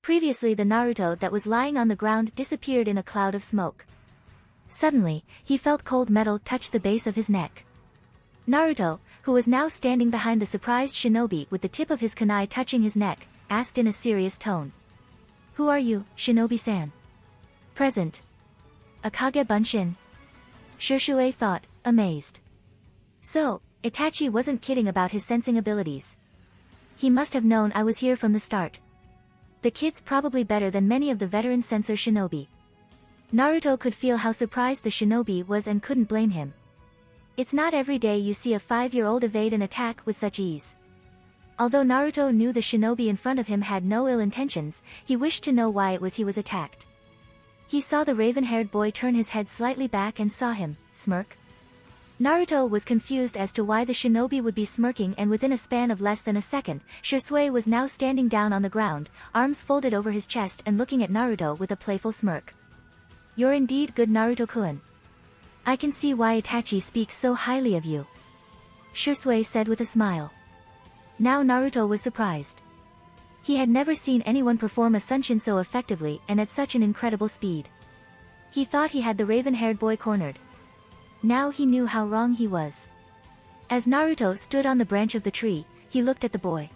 Previously the Naruto that was lying on the ground disappeared in a cloud of smoke. Suddenly, he felt cold metal touch the base of his neck. Naruto, who was now standing behind the surprised shinobi with the tip of his kunai touching his neck, asked in a serious tone. "Who are you, shinobi-san?" "Present." "Akage Bunshin?" Shisui thought, amazed. So, Itachi wasn't kidding about his sensing abilities. He must have known I was here from the start. The kid's probably better than many of the veteran sensor shinobi. Naruto could feel how surprised the shinobi was and couldn't blame him. It's not every day you see a 5-year-old evade an attack with such ease. Although Naruto knew the shinobi in front of him had no ill intentions, he wished to know why it was he was attacked. He saw the raven-haired boy turn his head slightly back and saw him smirk. Naruto was confused as to why the shinobi would be smirking, and within a span of less than a second, Shisui was now standing down on the ground, arms folded over his chest and looking at Naruto with a playful smirk. "You're indeed good, Naruto-kun. I can see why Itachi speaks so highly of you," Shisui said with a smile. Now Naruto was surprised. He had never seen anyone perform a Sunshin so effectively and at such an incredible speed. He thought he had the raven-haired boy cornered. Now he knew how wrong he was. As Naruto stood on the branch of the tree, he looked at the boy.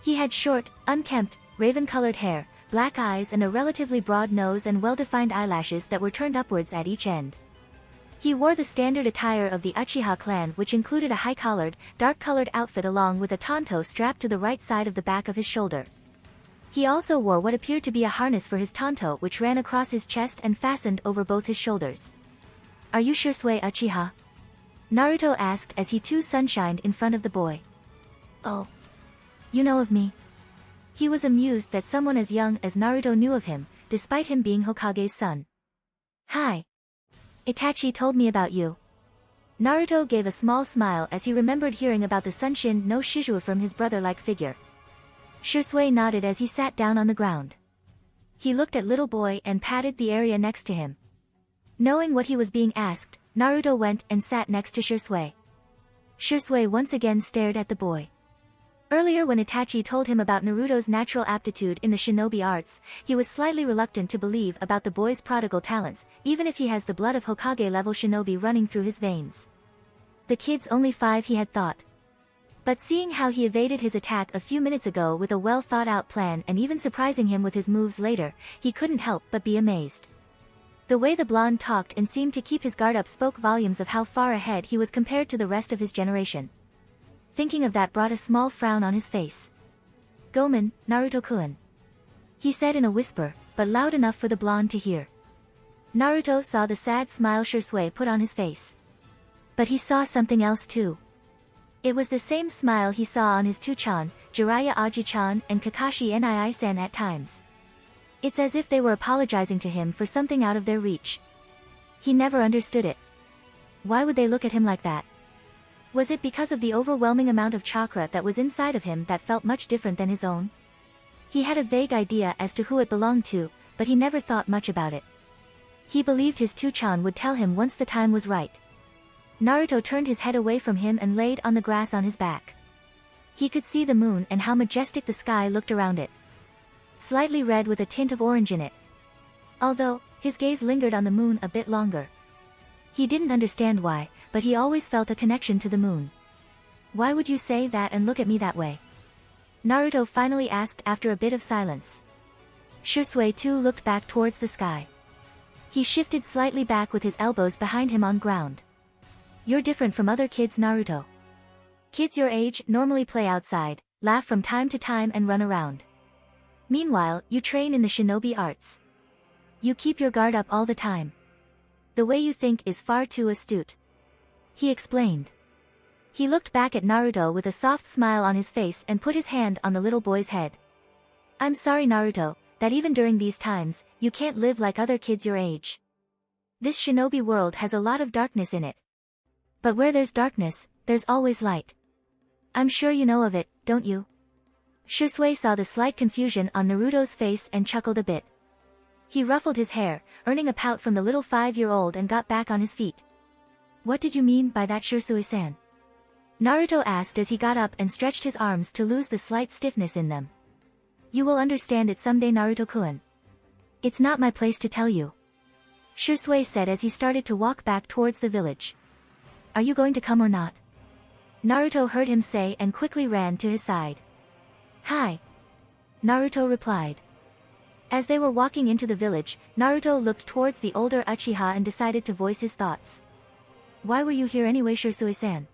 He had short, unkempt, raven-colored hair, black eyes and a relatively broad nose and well-defined eyelashes that were turned upwards at each end. He wore the standard attire of the Uchiha clan, which included a high-collared, dark-colored outfit along with a tanto strapped to the right side of the back of his shoulder. He also wore what appeared to be a harness for his tanto, which ran across his chest and fastened over both his shoulders. "Are you Shisui Uchiha?" Naruto asked as he too sunshined in front of the boy. "Oh. You know of me?" He was amused that someone as young as Naruto knew of him, despite him being Hokage's son. "Hi. Itachi told me about you." Naruto gave a small smile as he remembered hearing about the Sunshin no Shizue from his brother-like figure. Shisui nodded as he sat down on the ground. He looked at little boy and patted the area next to him. Knowing what he was being asked, Naruto went and sat next to Shisui. Shisui once again stared at the boy. Earlier when Itachi told him about Naruto's natural aptitude in the shinobi arts, he was slightly reluctant to believe about the boy's prodigal talents, even if he has the blood of Hokage-level shinobi running through his veins. The kid's only 5, he had thought. But seeing how he evaded his attack a few minutes ago with a well-thought-out plan and even surprising him with his moves later, he couldn't help but be amazed. The way the blonde talked and seemed to keep his guard up spoke volumes of how far ahead he was compared to the rest of his generation. Thinking of that brought a small frown on his face. "Gomen, Naruto-kun," he said in a whisper, but loud enough for the blonde to hear. Naruto saw the sad smile Shisui put on his face. But he saw something else too. It was the same smile he saw on his two-chan, Jiraiya Aji-chan and Kakashi Nii-san at times. It's as if they were apologizing to him for something out of their reach. He never understood it. Why would they look at him like that? Was it because of the overwhelming amount of chakra that was inside of him that felt much different than his own? He had a vague idea as to who it belonged to, but he never thought much about it. He believed his two-chan would tell him once the time was right. Naruto turned his head away from him and laid on the grass on his back. He could see the moon and how majestic the sky looked around it. Slightly red with a tint of orange in it. Although, his gaze lingered on the moon a bit longer. He didn't understand why, but he always felt a connection to the moon. "Why would you say that and look at me that way?" Naruto finally asked after a bit of silence. Shisui too looked back towards the sky. He shifted slightly back with his elbows behind him on ground. "You're different from other kids, Naruto. Kids your age normally play outside, laugh from time to time and run around. Meanwhile, you train in the shinobi arts. You keep your guard up all the time. The way you think is far too astute," he explained. He looked back at Naruto with a soft smile on his face and put his hand on the little boy's head. "I'm sorry, Naruto, that even during these times, you can't live like other kids your age. This shinobi world has a lot of darkness in it. But where there's darkness, there's always light. I'm sure you know of it, don't you?" Shisui saw the slight confusion on Naruto's face and chuckled a bit. He ruffled his hair, earning a pout from the little 5-year-old, and got back on his feet. "What did you mean by that, Shisui-san?" Naruto asked as he got up and stretched his arms to lose the slight stiffness in them. You will understand it someday, Naruto-kun. It's not my place to tell you. Shisui said as he started to walk back towards the village. Are you going to come or not? Naruto heard him say and quickly ran to his side. Hi. Naruto replied. As they were walking into the village, Naruto looked towards the older Uchiha and decided to voice his thoughts. Why were you here anyway, Shisui-san?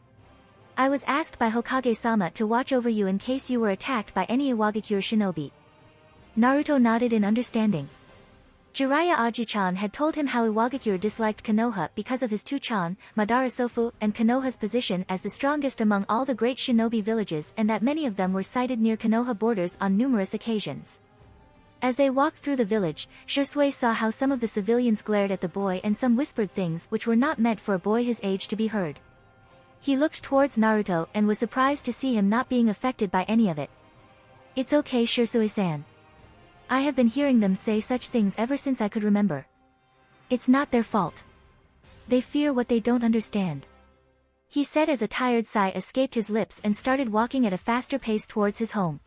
I was asked by Hokage-sama to watch over you in case you were attacked by any Iwagakure shinobi. Naruto nodded in understanding. Jiraiya Aji-chan had told him how Iwagakure disliked Konoha because of his two chan, Madara Sofu, and Konoha's position as the strongest among all the great shinobi villages, and that many of them were sighted near Konoha borders on numerous occasions. As they walked through the village, Shisui saw how some of the civilians glared at the boy and some whispered things which were not meant for a boy his age to be heard. He looked towards Naruto and was surprised to see him not being affected by any of it. It's okay, Shisui-san. I have been hearing them say such things ever since I could remember. It's not their fault. They fear what they don't understand. He said as a tired sigh escaped his lips and started walking at a faster pace towards his home.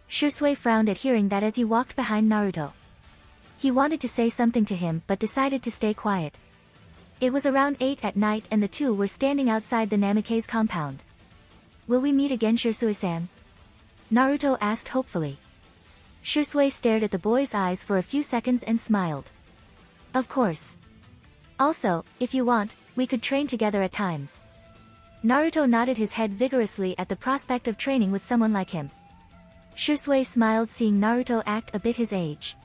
Shisui frowned at hearing that as he walked behind Naruto. He wanted to say something to him but decided to stay quiet. It was around 8 at night and the two were standing outside the Namikaze compound. Will we meet again, Shisui-san? Naruto asked hopefully. Shisui stared at the boy's eyes for a few seconds and smiled. Of course. Also, if you want, we could train together at times. Naruto nodded his head vigorously at the prospect of training with someone like him. Shisui smiled seeing Naruto act a bit his age.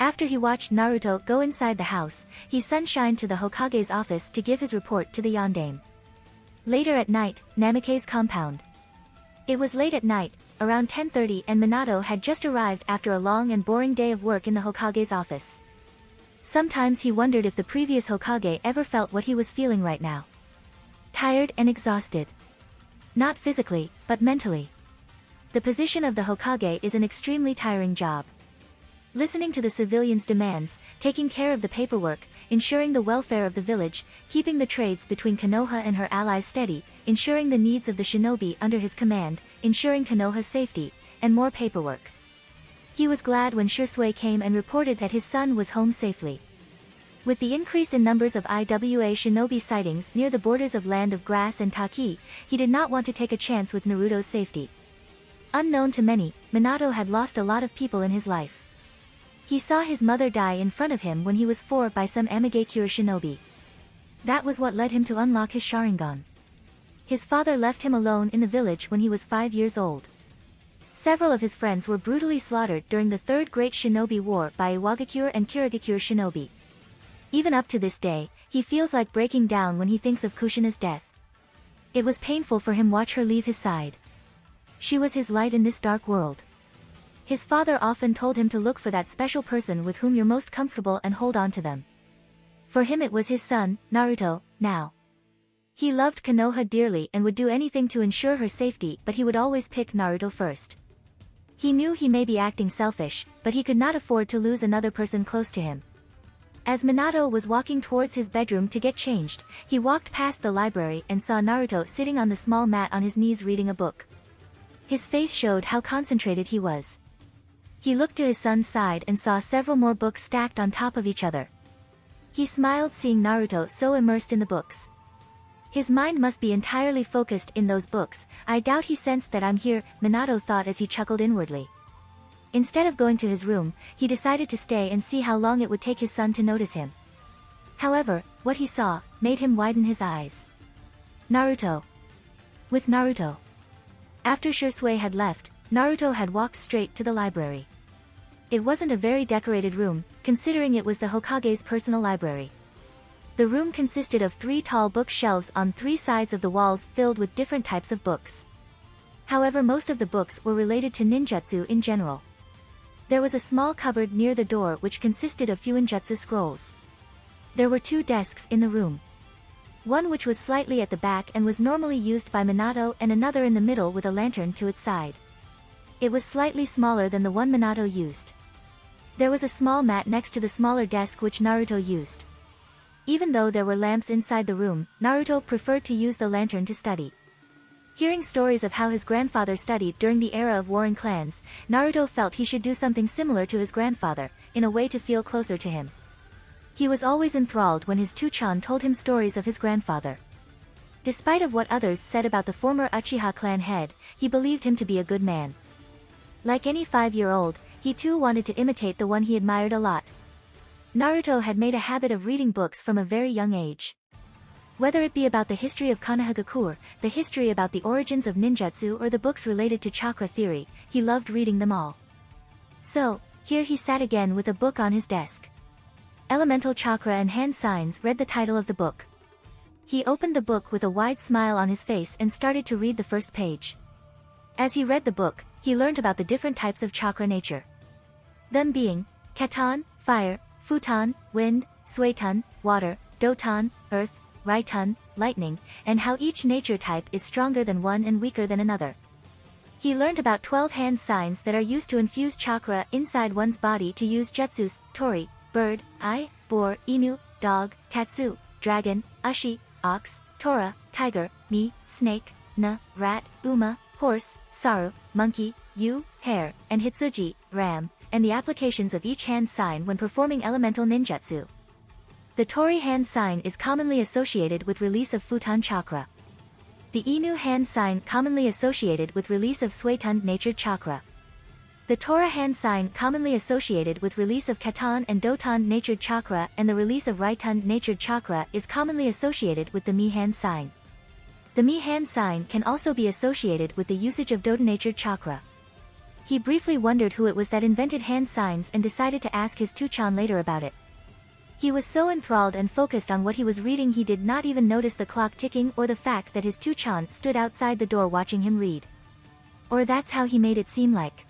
After he watched Naruto go inside the house, he sunshined to the Hokage's office to give his report to the yondaime. Later at night, Namikaze compound. It was late at night, around 10:30, and Minato had just arrived after a long and boring day of work in the Hokage's office. Sometimes he wondered if the previous Hokage ever felt what he was feeling right now. Tired and exhausted. Not physically, but mentally. The position of the Hokage is an extremely tiring job. Listening to the civilians' demands, taking care of the paperwork, ensuring the welfare of the village, keeping the trades between Konoha and her allies steady, ensuring the needs of the shinobi under his command, ensuring Konoha's safety, and more paperwork. He was glad when Shisui came and reported that his son was home safely. With the increase in numbers of IWA shinobi sightings near the borders of Land of Grass and Taki, he did not want to take a chance with Naruto's safety. Unknown to many, Minato had lost a lot of people in his life. He saw his mother die in front of him when he was 4 by some Amigakure shinobi. That was what led him to unlock his Sharingan. His father left him alone in the village when he was 5 years old. Several of his friends were brutally slaughtered during the Third Great Shinobi War by Iwagakure and Kirigakure shinobi. Even up to this day, he feels like breaking down when he thinks of Kushina's death. It was painful for him to watch her leave his side. She was his light in this dark world. His father often told him to look for that special person with whom you're most comfortable and hold on to them. For him it was his son, Naruto, now. He loved Konoha dearly and would do anything to ensure her safety, but he would always pick Naruto first. He knew he may be acting selfish, but he could not afford to lose another person close to him. As Minato was walking towards his bedroom to get changed, he walked past the library and saw Naruto sitting on the small mat on his knees reading a book. His face showed how concentrated he was. He looked to his son's side and saw several more books stacked on top of each other. He smiled seeing Naruto so immersed in the books. His mind must be entirely focused in those books. I doubt he sensed that I'm here, Minato thought as he chuckled inwardly. Instead of going to his room, he decided to stay and see how long it would take his son to notice him. However, what he saw made him widen his eyes. Naruto. With Naruto. After Shisui had left, Naruto had walked straight to the library. It wasn't a very decorated room, considering it was the Hokage's personal library. The room consisted of 3 tall bookshelves on 3 sides of the walls filled with different types of books. However, most of the books were related to ninjutsu in general. There was a small cupboard near the door which consisted of fuinjutsu scrolls. There were 2 desks in the room. One which was slightly at the back and was normally used by Minato, and another in the middle with a lantern to its side. It was slightly smaller than the one Minato used. There was a small mat next to the smaller desk which Naruto used. Even though there were lamps inside the room, Naruto preferred to use the lantern to study. Hearing stories of how his grandfather studied during the era of warring clans, Naruto felt he should do something similar to his grandfather, in a way to feel closer to him. He was always enthralled when his Tuchan told him stories of his grandfather. Despite of what others said about the former Uchiha clan head, he believed him to be a good man. Like any 5-year-old, he too wanted to imitate the one he admired a lot. Naruto had made a habit of reading books from a very young age. Whether it be about the history of Konohagakure, the history about the origins of ninjutsu or the books related to chakra theory, he loved reading them all. So, here he sat again with a book on his desk. Elemental Chakra and Hand Signs read the title of the book. He opened the book with a wide smile on his face and started to read the first page. As he read the book, he learned about the different types of chakra nature. Them being, Katon, fire, Futon, wind, Suiton, water, Doton, earth, Raiton, lightning, and how each nature type is stronger than one and weaker than another. He learned about 12 hand signs that are used to infuse chakra inside one's body to use jutsus, tori, bird, eye, boar, inu, dog, tatsu, dragon, ushi, ox, tora, tiger, mi, snake, na, rat, uma, horse, saru, monkey, yu, hare, and hitsuji, ram, and the applications of each hand sign when performing elemental ninjutsu. The Tori hand sign is commonly associated with release of Futon chakra. The Inu hand sign commonly associated with release of Suiton natured chakra. The Tora hand sign commonly associated with release of Katon and Doton natured chakra, and the release of Raiton natured chakra is commonly associated with the Mi hand sign. The Mi hand sign can also be associated with the usage of Doton natured chakra. He briefly wondered who it was that invented hand signs and decided to ask his Tuchan later about it. He was so enthralled and focused on what he was reading he did not even notice the clock ticking or the fact that his Tuchan stood outside the door watching him read. Or that's how he made it seem like.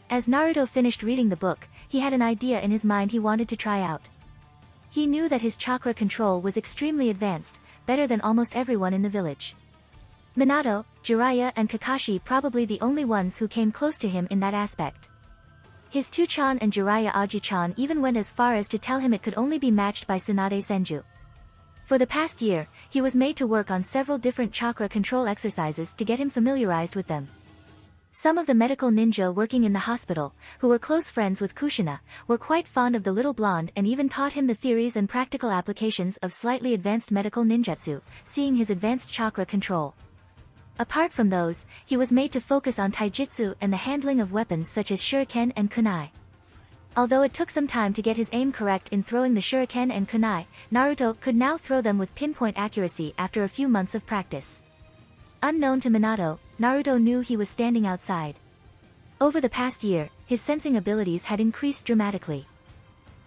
As Naruto finished reading the book, he had an idea in his mind he wanted to try out. He knew that his chakra control was extremely advanced, better than almost everyone in the village. Minato, Jiraiya and Kakashi probably the only ones who came close to him in that aspect. His Tuchan and Jiraiya Aji-chan even went as far as to tell him it could only be matched by Tsunade Senju. For the past year, he was made to work on several different chakra control exercises to get him familiarized with them. Some of the medical ninja working in the hospital, who were close friends with Kushina, were quite fond of the little blonde and even taught him the theories and practical applications of slightly advanced medical ninjutsu, seeing his advanced chakra control. Apart from those, he was made to focus on taijutsu and the handling of weapons such as shuriken and kunai. Although it took some time to get his aim correct in throwing the shuriken and kunai, Naruto could now throw them with pinpoint accuracy after a few months of practice. Unknown to Minato, Naruto knew he was standing outside. Over the past year, his sensing abilities had increased dramatically.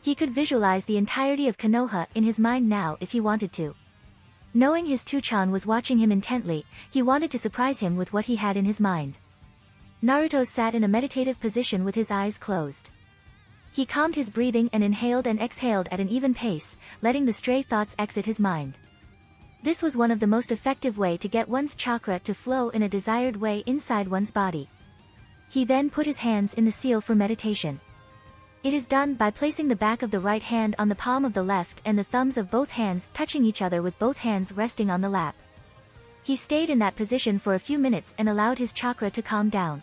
He could visualize the entirety of Konoha in his mind now if he wanted to. Knowing his Tuchan was watching him intently, he wanted to surprise him with what he had in his mind. Naruto sat in a meditative position with his eyes closed. He calmed his breathing and inhaled and exhaled at an even pace, letting the stray thoughts exit his mind. This was one of the most effective way to get one's chakra to flow in a desired way inside one's body. He then put his hands in the seal for meditation. It is done by placing the back of the right hand on the palm of the left and the thumbs of both hands touching each other with both hands resting on the lap. He stayed in that position for a few minutes and allowed his chakra to calm down.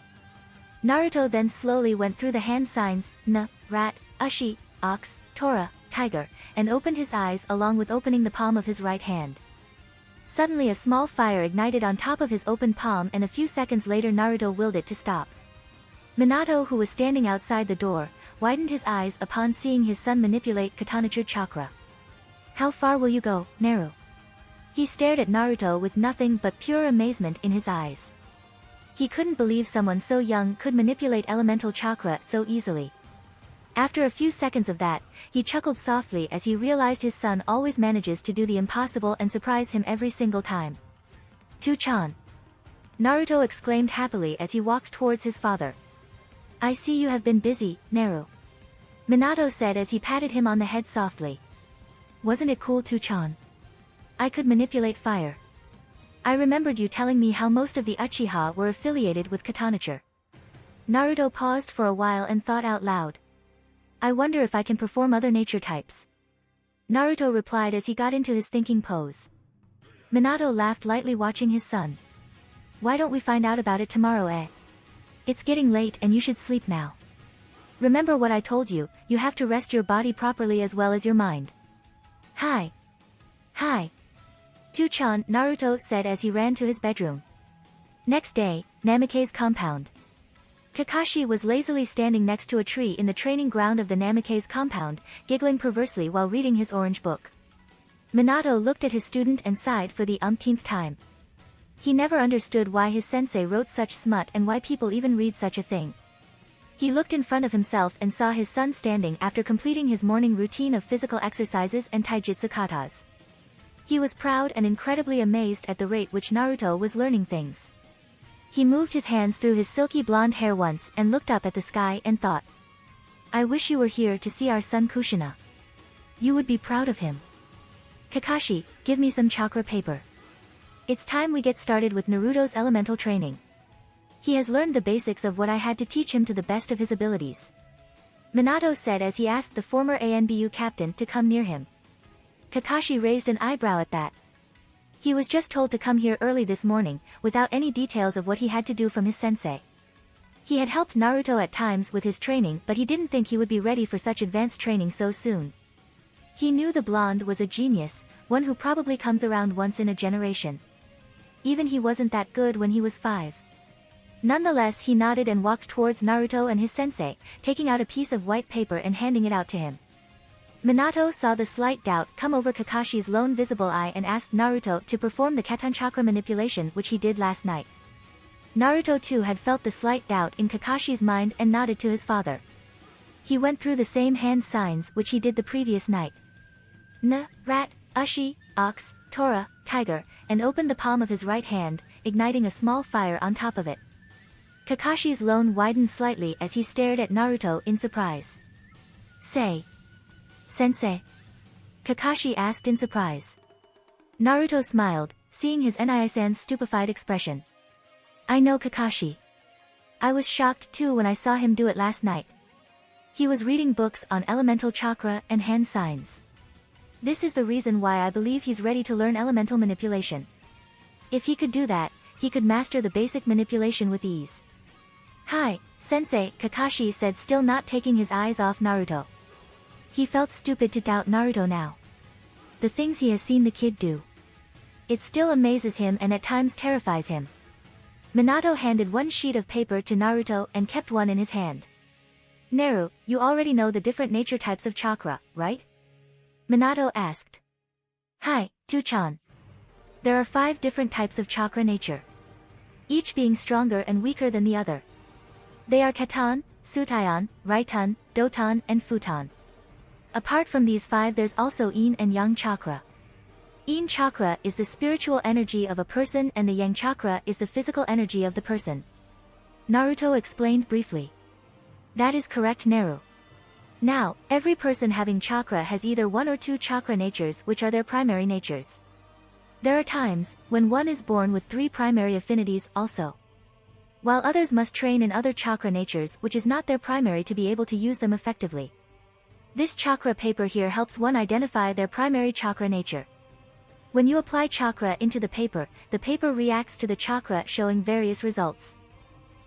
Naruto then slowly went through the hand signs, na, rat, ushi, ox, tora, tiger, and opened his eyes along with opening the palm of his right hand. Suddenly a small fire ignited on top of his open palm and a few seconds later Naruto willed it to stop. Minato, who was standing outside the door, widened his eyes upon seeing his son manipulate Katanature chakra. "How far will you go, Naru?" He stared at Naruto with nothing but pure amazement in his eyes. He couldn't believe someone so young could manipulate elemental chakra so easily. After a few seconds of that, he chuckled softly as he realized his son always manages to do the impossible and surprise him every single time. "Tuchan!" Naruto exclaimed happily as he walked towards his father. "I see you have been busy, Naru," Minato said as he patted him on the head softly. "Wasn't it cool, Tuchan? I could manipulate fire. I remembered you telling me how most of the Uchiha were affiliated with Katanature." Naruto paused for a while and thought out loud. "I wonder if I can perform other nature types." Naruto replied as he got into his thinking pose. Minato laughed lightly watching his son. why don't we find out about it tomorrow, eh? It's getting late and you should sleep now. Remember what I told you, you have to rest your body properly as well as your mind. Hi. Hi. Tu-chan, Naruto said as he ran to his bedroom. Next day, Namikaze's compound. Kakashi was lazily standing next to a tree in the training ground of the Namikaze compound, giggling perversely while reading his orange book. Minato looked at his student and sighed for the umpteenth time. He never understood why his sensei wrote such smut and why people even read such a thing. He looked in front of himself and saw his son standing after completing his morning routine of physical exercises and taijutsu katas. He was proud and incredibly amazed at the rate which Naruto was learning things. He moved his hands through his silky blonde hair once and looked up at the sky and thought, I wish you were here to see our son Kushina. You would be proud of him. Kakashi, give me some chakra paper. It's time we get started with Naruto's elemental training. He has learned the basics of what I had to teach him to the best of his abilities. Minato said as he asked the former ANBU captain to come near him. Kakashi raised an eyebrow at that. He was just told to come here early this morning, without any details of what he had to do from his sensei. He had helped Naruto at times with his training, but he didn't think he would be ready for such advanced training so soon. He knew the blonde was a genius, one who probably comes around once in a generation. Even he wasn't that good when he was 5. Nonetheless, he nodded and walked towards Naruto and his sensei, taking out a piece of white paper and handing it out to him. Minato saw the slight doubt come over Kakashi's lone visible eye and asked Naruto to perform the Katan chakra manipulation which he did last night. Naruto too had felt the slight doubt in Kakashi's mind and nodded to his father. He went through the same hand signs which he did the previous night. Rat, Ushi, Ox, Tora, Tiger, and opened the palm of his right hand, igniting a small fire on top of it. Kakashi's lone widened slightly as he stared at Naruto in surprise. Say. Sensei? Kakashi asked in surprise. Naruto smiled, seeing his Nai-san's stupefied expression. I know Kakashi. I was shocked too when I saw him do it last night. He was reading books on elemental chakra and hand signs. This is the reason why I believe he's ready to learn elemental manipulation. If he could do that, he could master the basic manipulation with ease. Hi, Sensei, Kakashi said, still not taking his eyes off Naruto. He felt stupid to doubt Naruto now. The things he has seen the kid do. It still amazes him and at times terrifies him. Minato handed one sheet of paper to Naruto and kept one in his hand. Naru, you already know the different nature types of chakra, right? Minato asked. Hi, Tu-chan. There are 5 different types of chakra nature. Each being stronger and weaker than the other. They are Katan, Sutayan, Raitan, Dotan, and Futan. Apart from these 5, there's also Yin and Yang chakra. Yin chakra is the spiritual energy of a person and the Yang chakra is the physical energy of the person. Naruto explained briefly. That is correct, Naru. Now, every person having chakra has either 1 or 2 chakra natures which are their primary natures. There are times when one is born with 3 primary affinities also. While others must train in other chakra natures which is not their primary to be able to use them effectively. This chakra paper here helps one identify their primary chakra nature. When you apply chakra into the paper reacts to the chakra, showing various results.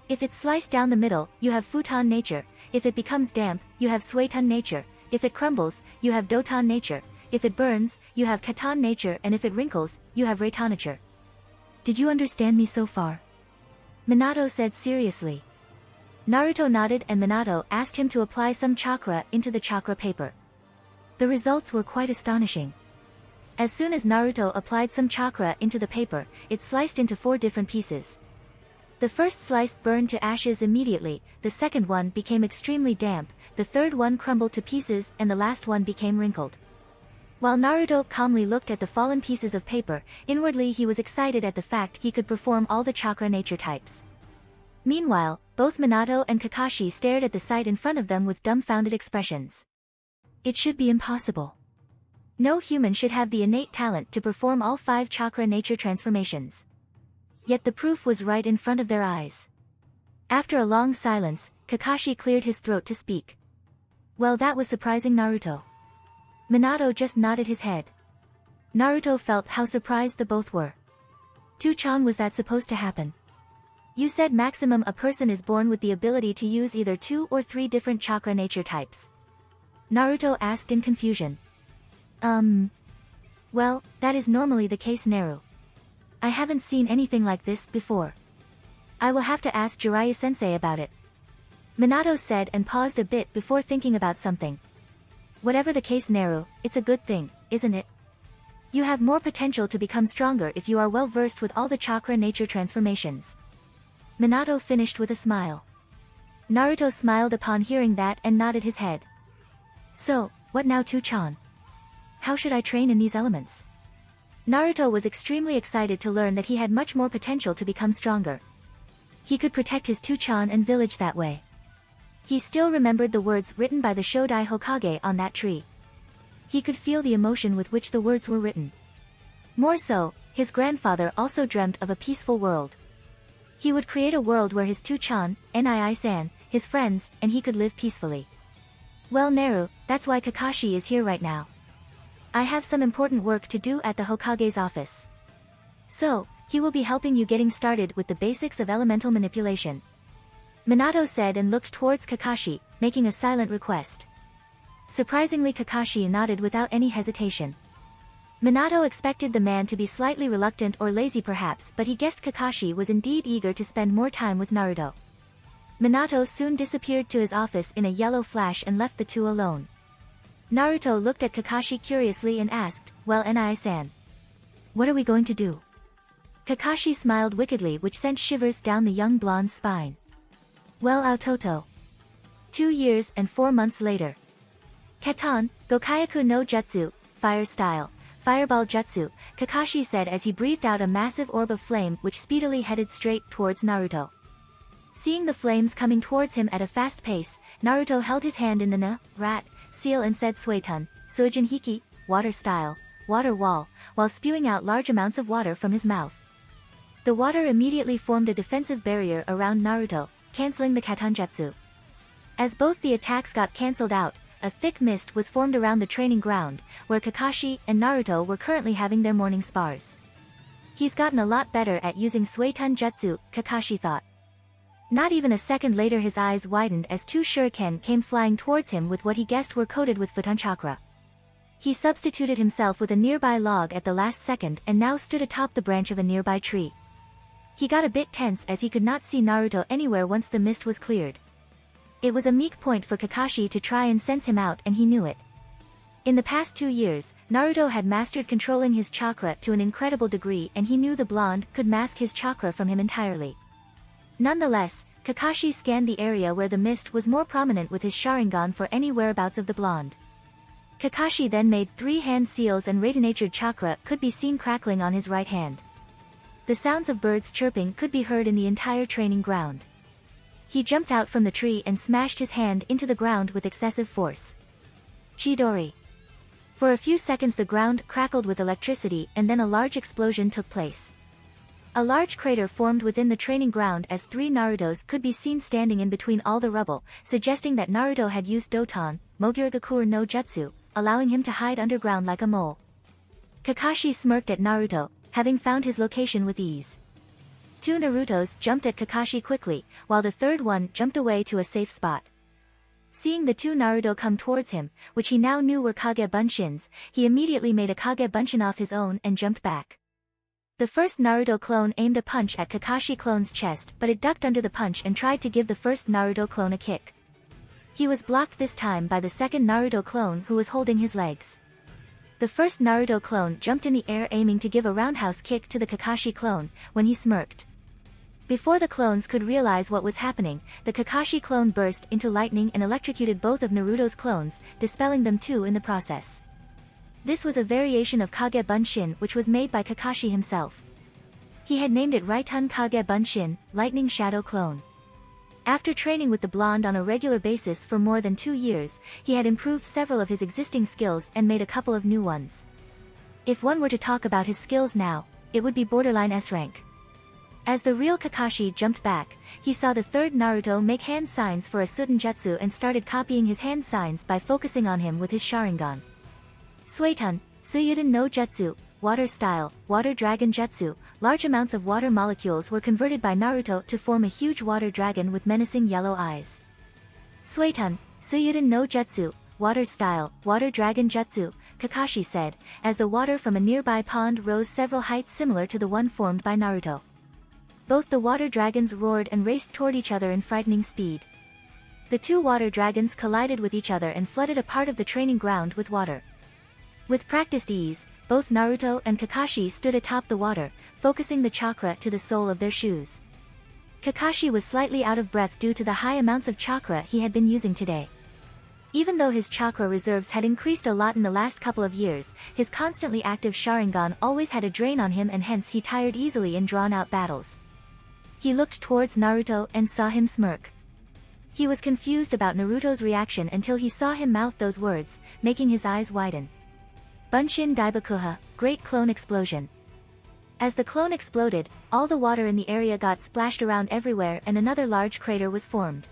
If it's sliced down the middle, you have Futan nature. If it becomes damp, you have Suitan nature. If it crumbles, you have Dotan nature. If it burns, you have Katan nature, and if it wrinkles, you have Raitan nature. Did you understand me so far? Minato said seriously. Naruto nodded and Minato asked him to apply some chakra into the chakra paper. The results were quite astonishing. As soon as Naruto applied some chakra into the paper, it sliced into 4 different pieces. The first slice burned to ashes immediately, the second one became extremely damp, the third one crumbled to pieces, and the last one became wrinkled. While Naruto calmly looked at the fallen pieces of paper, inwardly he was excited at the fact he could perform all the chakra nature types. Meanwhile, both Minato and Kakashi stared at the sight in front of them with dumbfounded expressions. It should be impossible. No human should have the innate talent to perform all 5 chakra nature transformations. Yet the proof was right in front of their eyes. After a long silence, Kakashi cleared his throat to speak. Well, that was surprising, Naruto. Minato just nodded his head. Naruto felt how surprised the both were. Tu-chan, was that supposed to happen? You said maximum a person is born with the ability to use either 2 or 3 different chakra nature types. Naruto asked in confusion. Well, that is normally the case, Naru. I haven't seen anything like this before. I will have to ask Jiraiya-sensei about it. Minato said and paused a bit before thinking about something. Whatever the case, Naru, it's a good thing, isn't it? You have more potential to become stronger if you are well versed with all the chakra nature transformations. Minato finished with a smile. Naruto smiled upon hearing that and nodded his head. So, what now, Two-chan? How should I train in these elements? Naruto was extremely excited to learn that he had much more potential to become stronger. He could protect his Two-chan and village that way. He still remembered the words written by the Shodai Hokage on that tree. He could feel the emotion with which the words were written. More so, his grandfather also dreamt of a peaceful world. He would create a world where his Two-chan, Nii-san, his friends, and he could live peacefully. Well, Naru, that's why Kakashi is here right now. I have some important work to do at the Hokage's office. So, he will be helping you getting started with the basics of elemental manipulation. Minato said and looked towards Kakashi, making a silent request. Surprisingly, Kakashi nodded without any hesitation. Minato expected the man to be slightly reluctant or lazy perhaps, but he guessed Kakashi was indeed eager to spend more time with Naruto. Minato soon disappeared to his office in a yellow flash and left the two alone. Naruto looked at Kakashi curiously and asked, "Well, Nii-san, what are we going to do?" Kakashi smiled wickedly, which sent shivers down the young blonde's spine. Well, Aototo. 2 years and 4 months later. Keton, Gokyaku no Jutsu, Fire Style, Fireball Jutsu, Kakashi said as he breathed out a massive orb of flame which speedily headed straight towards Naruto. Seeing the flames coming towards him at a fast pace, Naruto held his hand in the rat seal and said Suetun, Suijin Hiki, Water Style, Water Wall, while spewing out large amounts of water from his mouth. The water immediately formed a defensive barrier around Naruto, cancelling the Katanjutsu. As both the attacks got cancelled out, a thick mist was formed around the training ground, where Kakashi and Naruto were currently having their morning spars. He's gotten a lot better at using Suetun Jutsu, Kakashi thought. Not even a second later his eyes widened as 2 shuriken came flying towards him with what he guessed were coated with Futon Chakra. He substituted himself with a nearby log at the last second and now stood atop the branch of a nearby tree. He got a bit tense as he could not see Naruto anywhere once the mist was cleared. It was a meek point for Kakashi to try and sense him out, and he knew it. In the past 2 years, Naruto had mastered controlling his chakra to an incredible degree, and he knew the blonde could mask his chakra from him entirely. Nonetheless, Kakashi scanned the area where the mist was more prominent with his Sharingan for any whereabouts of the blonde. Kakashi then made 3 hand seals and radionatured chakra could be seen crackling on his right hand. The sounds of birds chirping could be heard in the entire training ground. He jumped out from the tree and smashed his hand into the ground with excessive force. Chidori. For a few seconds the ground crackled with electricity and then a large explosion took place. A large crater formed within the training ground as 3 Narutos could be seen standing in between all the rubble, suggesting that Naruto had used Doton, Mogirigakur no Jutsu, allowing him to hide underground like a mole. Kakashi smirked at Naruto, having found his location with ease. 2 Narutos jumped at Kakashi quickly, while the third one jumped away to a safe spot. Seeing the 2 Naruto come towards him, which he now knew were Kage Bunshins, he immediately made a Kage Bunshin off his own and jumped back. The first Naruto clone aimed a punch at Kakashi clone's chest, but it ducked under the punch and tried to give the first Naruto clone a kick. He was blocked this time by the second Naruto clone who was holding his legs. The first Naruto clone jumped in the air aiming to give a roundhouse kick to the Kakashi clone, when he smirked. Before the clones could realize what was happening, the Kakashi clone burst into lightning and electrocuted both of Naruto's clones, dispelling them too in the process. This was a variation of Kage Bunshin which was made by Kakashi himself. He had named it Raitun Kage Bunshin, Lightning Shadow Clone. After training with the blonde on a regular basis for more than 2 years, he had improved several of his existing skills and made a couple of new ones. If one were to talk about his skills now, it would be borderline S rank. As the real Kakashi jumped back, he saw the third Naruto make hand signs for a Suten Jutsu and started copying his hand signs by focusing on him with his Sharingan. Suetun, Suyuden no Jutsu, water style, water dragon jutsu. Large amounts of water molecules were converted by Naruto to form a huge water dragon with menacing yellow eyes. Suiton, Suyuden no Jutsu, water style, water dragon jutsu, Kakashi said, as the water from a nearby pond rose several heights similar to the one formed by Naruto. Both the water dragons roared and raced toward each other in frightening speed. The two water dragons collided with each other and flooded a part of the training ground with water. With practiced ease, both Naruto and Kakashi stood atop the water, focusing the chakra to the sole of their shoes. Kakashi was slightly out of breath due to the high amounts of chakra he had been using today. Even though his chakra reserves had increased a lot in the last couple of years, his constantly active Sharingan always had a drain on him and hence he tired easily in drawn-out battles. He looked towards Naruto and saw him smirk. He was confused about Naruto's reaction until he saw him mouth those words, making his eyes widen. Bunshin Daibakuha, Great Clone Explosion. As the clone exploded, all the water in the area got splashed around everywhere and another large crater was formed.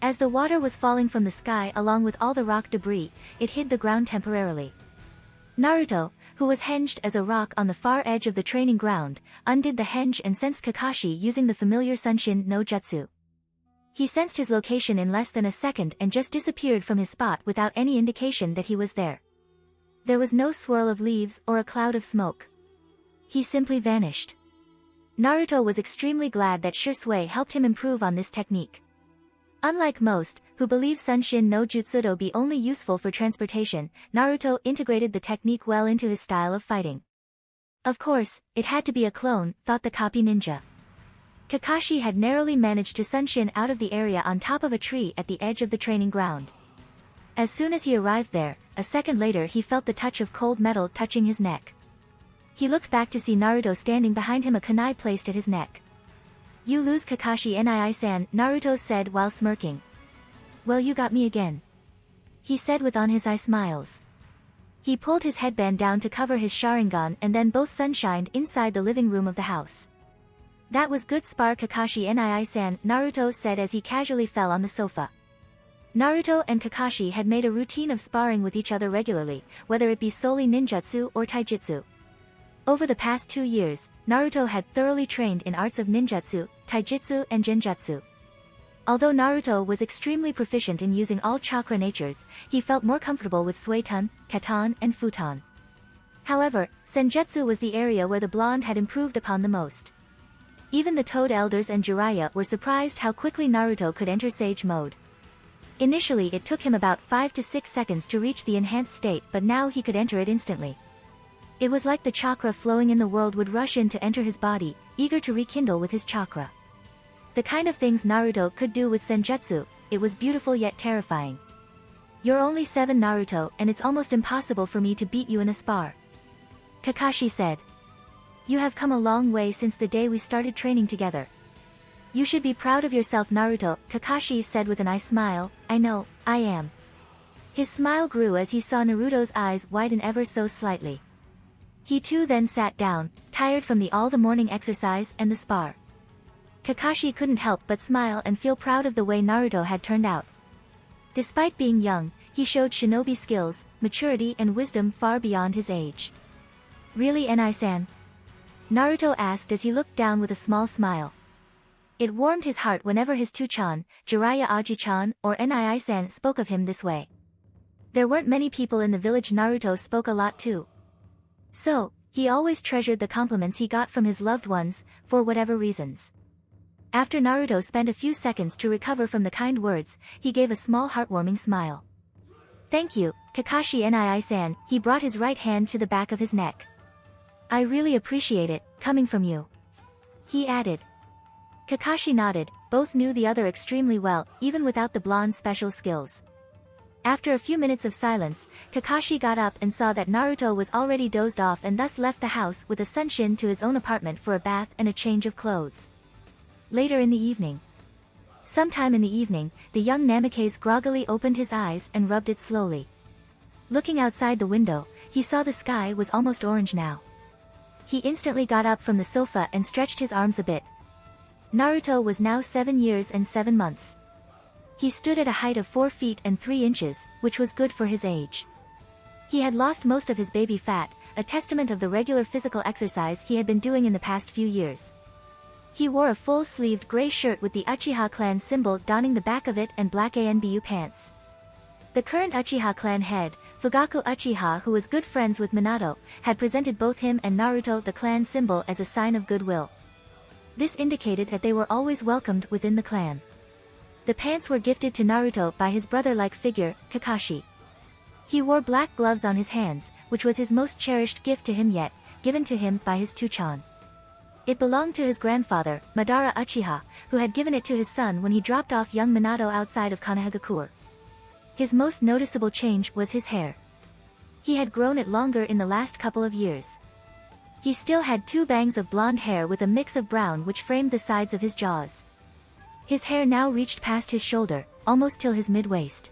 As the water was falling from the sky along with all the rock debris, it hid the ground temporarily. Naruto, who was hinged as a rock on the far edge of the training ground, undid the henge and sensed Kakashi using the familiar Sunshin no Jutsu. He sensed his location in less than a second and just disappeared from his spot without any indication that he was there. There was no swirl of leaves or a cloud of smoke. He simply vanished. Naruto was extremely glad that Shisui helped him improve on this technique. Unlike most, who believe Sunshin no Jutsudo be only useful for transportation, Naruto integrated the technique well into his style of fighting. Of course, it had to be a clone, thought the copy ninja. Kakashi had narrowly managed to Sunshin out of the area on top of a tree at the edge of the training ground. As soon as he arrived there, a second later he felt the touch of cold metal touching his neck. He looked back to see Naruto standing behind him, a kunai placed at his neck. "You lose, Kakashi Nii-san," Naruto said while smirking. "Well, you got me again," he said with on his eye smiles. He pulled his headband down to cover his Sharingan and then both sunshined inside the living room of the house. "That was good spar, Kakashi Nii-san," Naruto said as he casually fell on the sofa. Naruto and Kakashi had made a routine of sparring with each other regularly, whether it be solely ninjutsu or taijutsu. Over the past 2 years, Naruto had thoroughly trained in arts of ninjutsu, taijutsu and genjutsu. Although Naruto was extremely proficient in using all chakra natures, he felt more comfortable with Suiton, Katan and Futon. However, Senjutsu was the area where the blonde had improved upon the most. Even the Toad Elders and Jiraiya were surprised how quickly Naruto could enter Sage mode. Initially it took him about 5 to 6 seconds to reach the enhanced state, but now he could enter it instantly. It was like the chakra flowing in the world would rush in to enter his body, eager to rekindle with his chakra. The kind of things Naruto could do with Senjutsu, it was beautiful yet terrifying. "You're only 7, Naruto, and it's almost impossible for me to beat you in a spar," Kakashi said. "You have come a long way since the day we started training together. You should be proud of yourself, Naruto," Kakashi said with an eye smile. "I know, I am." His smile grew as he saw Naruto's eyes widen ever so slightly. He too then sat down, tired from all the morning exercise and the spar. Kakashi couldn't help but smile and feel proud of the way Naruto had turned out. Despite being young, he showed shinobi skills, maturity and wisdom far beyond his age. "Really, Nii-san?" Naruto asked as he looked down with a small smile. It warmed his heart whenever his two-chan, Jiraiya Aji-chan or Nii-san spoke of him this way. There weren't many people in the village Naruto spoke a lot to. So, he always treasured the compliments he got from his loved ones, for whatever reasons. After Naruto spent a few seconds to recover from the kind words, he gave a small heartwarming smile. "Thank you, Kakashi Nii-san," he brought his right hand to the back of his neck. "I really appreciate it, coming from you," he added. Kakashi nodded, both knew the other extremely well, even without the blonde's special skills. After a few minutes of silence, Kakashi got up and saw that Naruto was already dozed off and thus left the house with a Sunshin to his own apartment for a bath and a change of clothes. Later in the evening. Sometime in the evening, the young Namikaze groggily opened his eyes and rubbed it slowly. Looking outside the window, he saw the sky was almost orange now. He instantly got up from the sofa and stretched his arms a bit. Naruto was now 7 years and 7 months. He stood at a height of 4 feet and 3 inches, which was good for his age. He had lost most of his baby fat, a testament of the regular physical exercise he had been doing in the past few years. He wore a full-sleeved gray shirt with the Uchiha clan symbol donning the back of it and black ANBU pants. The current Uchiha clan head, Fugaku Uchiha, who was good friends with Minato, had presented both him and Naruto the clan symbol as a sign of goodwill. This indicated that they were always welcomed within the clan. The pants were gifted to Naruto by his brother-like figure, Kakashi. He wore black gloves on his hands, which was his most cherished gift to him yet, given to him by his Tuchan. It belonged to his grandfather, Madara Uchiha, who had given it to his son when he dropped off young Minato outside of Konohagakure. His most noticeable change was his hair. He had grown it longer in the last couple of years. He still had 2 bangs of blonde hair with a mix of brown which framed the sides of his jaws. His hair now reached past his shoulder, almost till his mid-waist.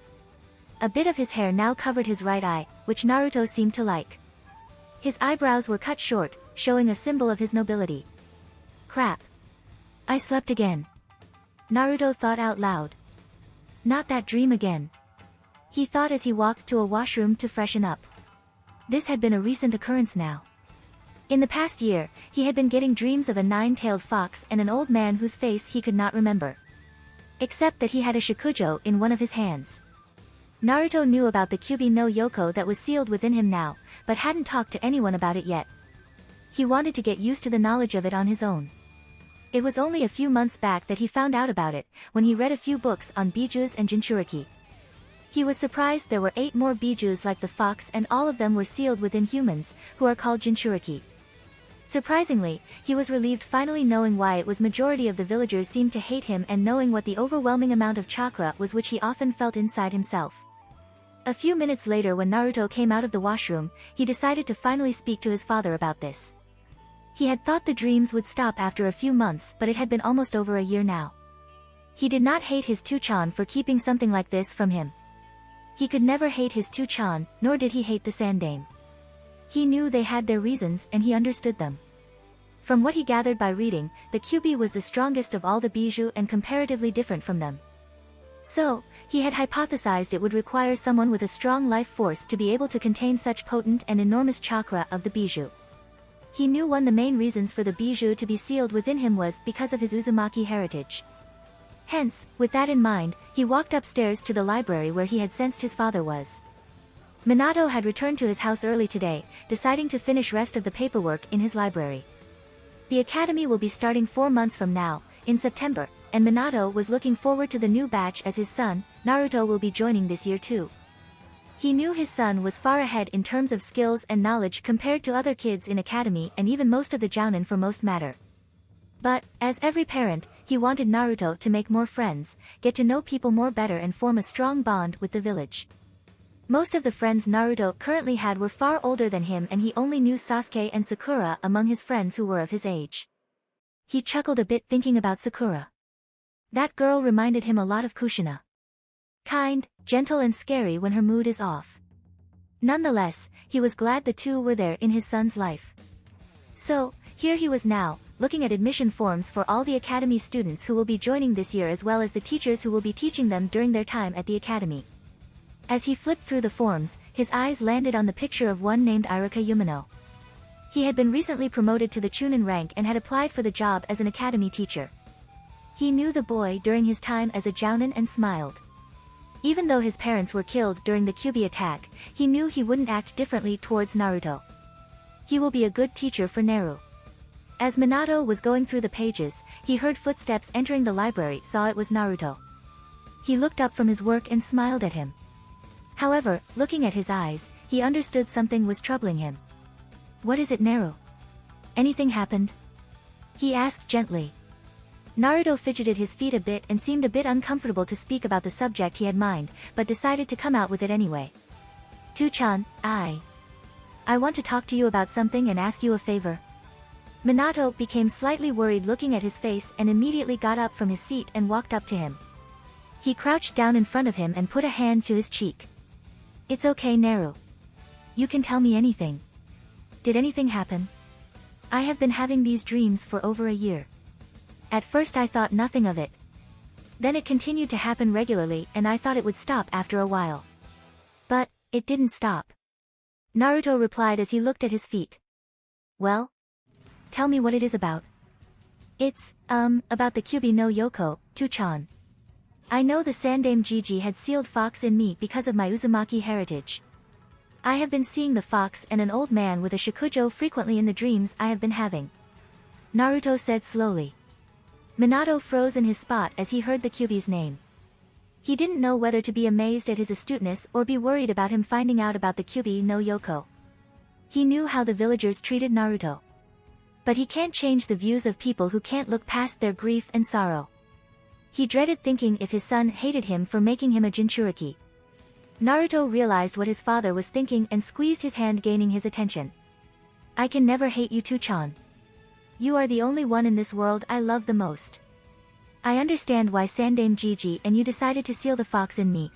A bit of his hair now covered his right eye, which Naruto seemed to like. His eyebrows were cut short, showing a symbol of his nobility. Crap. I slept again. Naruto thought out loud. Not that dream again. He thought as he walked to a washroom to freshen up. This had been a recent occurrence now. In the past year, he had been getting dreams of a 9-tailed fox and an old man whose face he could not remember. Except that he had a shikujo in one of his hands. Naruto knew about the Kyubi no Yoko that was sealed within him now, but hadn't talked to anyone about it yet. He wanted to get used to the knowledge of it on his own. It was only a few months back that he found out about it, when he read a few books on bijus and jinchuriki. He was surprised there were 8 more bijus like the fox and all of them were sealed within humans, who are called jinchuriki. Surprisingly, he was relieved finally knowing why it was majority of the villagers seemed to hate him and knowing what the overwhelming amount of chakra was which he often felt inside himself. A few minutes later when Naruto came out of the washroom, he decided to finally speak to his father about this. He had thought the dreams would stop after a few months but it had been almost over a year now. He did not hate his Tuchan for keeping something like this from him. He could never hate his Tuchan, nor did he hate the Sandame. He knew they had their reasons and he understood them. From what he gathered by reading, the Kyubi was the strongest of all the biju and comparatively different from them. So, he had hypothesized it would require someone with a strong life force to be able to contain such potent and enormous chakra of the biju. He knew one of the main reasons for the biju to be sealed within him was because of his Uzumaki heritage. Hence, with that in mind, he walked upstairs to the library where he had sensed his father was. Minato had returned to his house early today, deciding to finish rest of the paperwork in his library. The academy will be starting 4 months from now, in September, and Minato was looking forward to the new batch as his son, Naruto, will be joining this year too. He knew his son was far ahead in terms of skills and knowledge compared to other kids in academy and even most of the jounin for most matter. But, as every parent, he wanted Naruto to make more friends, get to know people more better and form a strong bond with the village. Most of the friends Naruto currently had were far older than him and he only knew Sasuke and Sakura among his friends who were of his age. He chuckled a bit thinking about Sakura. That girl reminded him a lot of Kushina. Kind, gentle and scary when her mood is off. Nonetheless, he was glad the two were there in his son's life. So, here he was now, looking at admission forms for all the academy students who will be joining this year as well as the teachers who will be teaching them during their time at the academy. As he flipped through the forms, his eyes landed on the picture of one named Iruka Yumino. He had been recently promoted to the Chunin rank and had applied for the job as an academy teacher. He knew the boy during his time as a jounin and smiled. Even though his parents were killed during the Kyubi attack, he knew he wouldn't act differently towards Naruto. He will be a good teacher for Naru. As Minato was going through the pages, he heard footsteps entering the library, saw it was Naruto. He looked up from his work and smiled at him. However, looking at his eyes, he understood something was troubling him. What is it, Naru? Anything happened? He asked gently. Naruto fidgeted his feet a bit and seemed a bit uncomfortable to speak about the subject he had in mind, but decided to come out with it anyway. Tuchan, I want to talk to you about something and ask you a favor. Minato became slightly worried looking at his face and immediately got up from his seat and walked up to him. He crouched down in front of him and put a hand to his cheek. It's okay, Naru. You can tell me anything. Did anything happen? I have been having these dreams for over a year. At first I thought nothing of it. Then it continued to happen regularly and I thought it would stop after a while. But, it didn't stop. Naruto replied as he looked at his feet. Well? Tell me what it is about. It's, about the Kyuubi no Yoko, Tuchan. I know the Sandame Gigi had sealed fox in me because of my Uzumaki heritage. I have been seeing the fox and an old man with a shakujo frequently in the dreams I have been having. Naruto said slowly. Minato froze in his spot as he heard the Kyuubi's name. He didn't know whether to be amazed at his astuteness or be worried about him finding out about the Kyuubi no Yoko. He knew how the villagers treated Naruto. But he can't change the views of people who can't look past their grief and sorrow. He dreaded thinking if his son hated him for making him a Jinchuriki. Naruto realized what his father was thinking and squeezed his hand, gaining his attention. I can never hate you, Tuchan. You are the only one in this world I love the most. I understand why Sandame Gigi and you decided to seal the fox in me.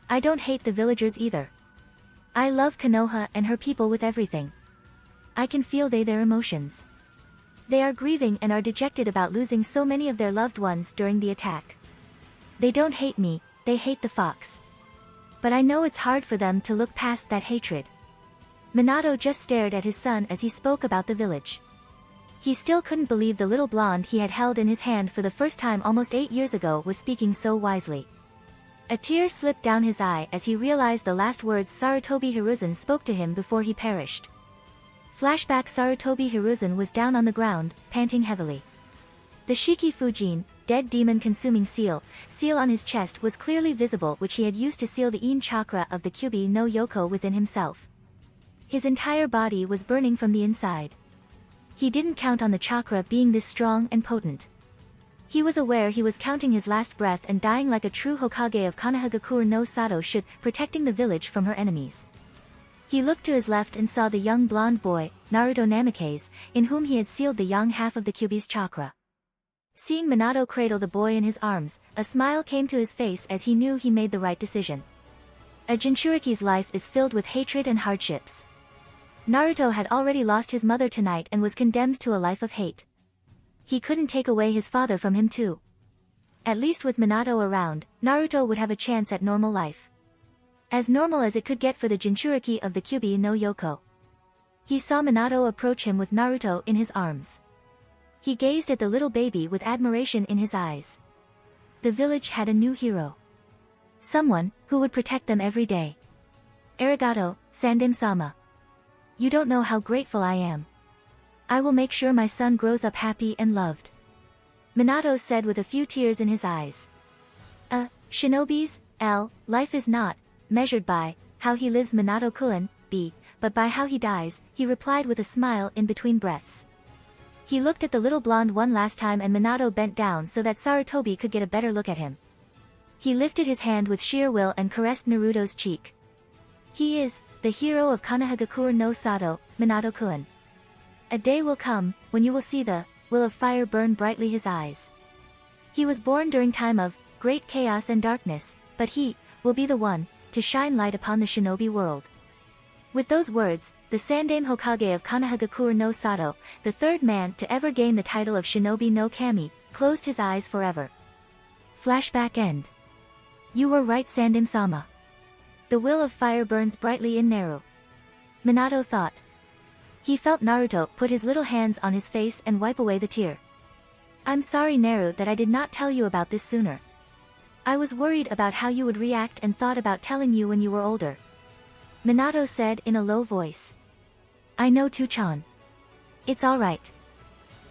I don't hate the villagers either. I love Konoha and her people with everything. I can feel their emotions. They are grieving and are dejected about losing so many of their loved ones during the attack. They don't hate me, they hate the fox. But I know it's hard for them to look past that hatred. Minato just stared at his son as he spoke about the village. He still couldn't believe the little blonde he had held in his hand for the first time almost 8 years ago was speaking so wisely. A tear slipped down his eye as he realized the last words Sarutobi Hiruzen spoke to him before he perished. Flashback: Sarutobi Hiruzen was down on the ground, panting heavily. The Shiki Fujin, dead demon-consuming seal on his chest was clearly visible, which he had used to seal the Yin chakra of the Kyuubi no Yoko within himself. His entire body was burning from the inside. He didn't count on the chakra being this strong and potent. He was aware he was counting his last breath and dying like a true Hokage of Konohagakure no Sato should, protecting the village from her enemies. He looked to his left and saw the young blonde boy, Naruto Namikaze, in whom he had sealed the yang half of the Kyuubi's chakra. Seeing Minato cradle the boy in his arms, a smile came to his face as he knew he made the right decision. A Jinchuriki's life is filled with hatred and hardships. Naruto had already lost his mother tonight and was condemned to a life of hate. He couldn't take away his father from him too. At least with Minato around, Naruto would have a chance at normal life. As normal as it could get for the Jinchuriki of the Kyuubi no Yoko. He saw Minato approach him with Naruto in his arms. He gazed at the little baby with admiration in his eyes. The village had a new hero. Someone who would protect them every day. Arigato, Sandame-sama. You don't know how grateful I am. I will make sure my son grows up happy and loved. Minato said with a few tears in his eyes. Shinobi's life is not measured by how he lives, Minato-kun, but by how he dies, he replied with a smile in between breaths. He looked at the little blonde one last time and Minato bent down so that Sarutobi could get a better look at him. He lifted his hand with sheer will and caressed Naruto's cheek. He is the hero of Konohagakure no Sato, Minato-kun. A day will come when you will see the will of fire burn brightly his eyes. He was born during time of great chaos and darkness, but he will be the one to shine light upon the shinobi world. With those words, the Sandame Hokage of Konohagakure no Sato, the third man to ever gain the title of Shinobi no Kami, closed his eyes forever. Flashback end. You were right, Sandame-sama. The will of fire burns brightly in Naru. Minato thought. He felt Naruto put his little hands on his face and wipe away the tear. I'm sorry, Naru, that I did not tell you about this sooner. I was worried about how you would react and thought about telling you when you were older. Minato said in a low voice. I know, Tuchan. It's alright.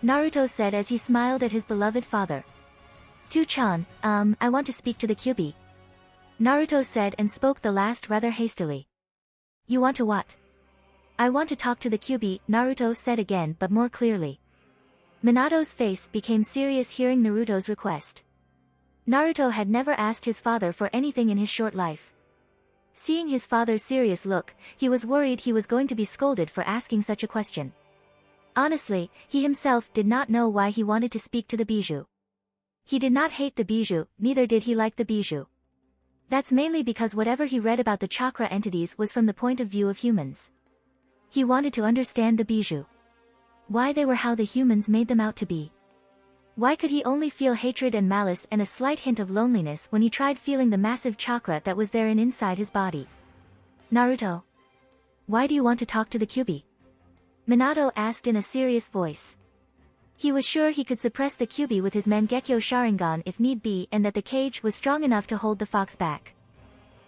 Naruto said as he smiled at his beloved father. Tuchan, I want to speak to the Kyuubi. Naruto said and spoke the last rather hastily. You want to what? I want to talk to the Kyuubi, Naruto said again but more clearly. Minato's face became serious hearing Naruto's request. Naruto had never asked his father for anything in his short life. Seeing his father's serious look, he was worried he was going to be scolded for asking such a question. Honestly, he himself did not know why he wanted to speak to the Bijou. He did not hate the Bijou, neither did he like the Bijou. That's mainly because whatever he read about the chakra entities was from the point of view of humans. He wanted to understand the Bijou. Why they were how the humans made them out to be. Why could he only feel hatred and malice and a slight hint of loneliness when he tried feeling the massive chakra that was therein inside his body? Naruto. Why do you want to talk to the Kyuubi? Minato asked in a serious voice. He was sure he could suppress the Kyuubi with his Mangekyo Sharingan if need be and that the cage was strong enough to hold the fox back.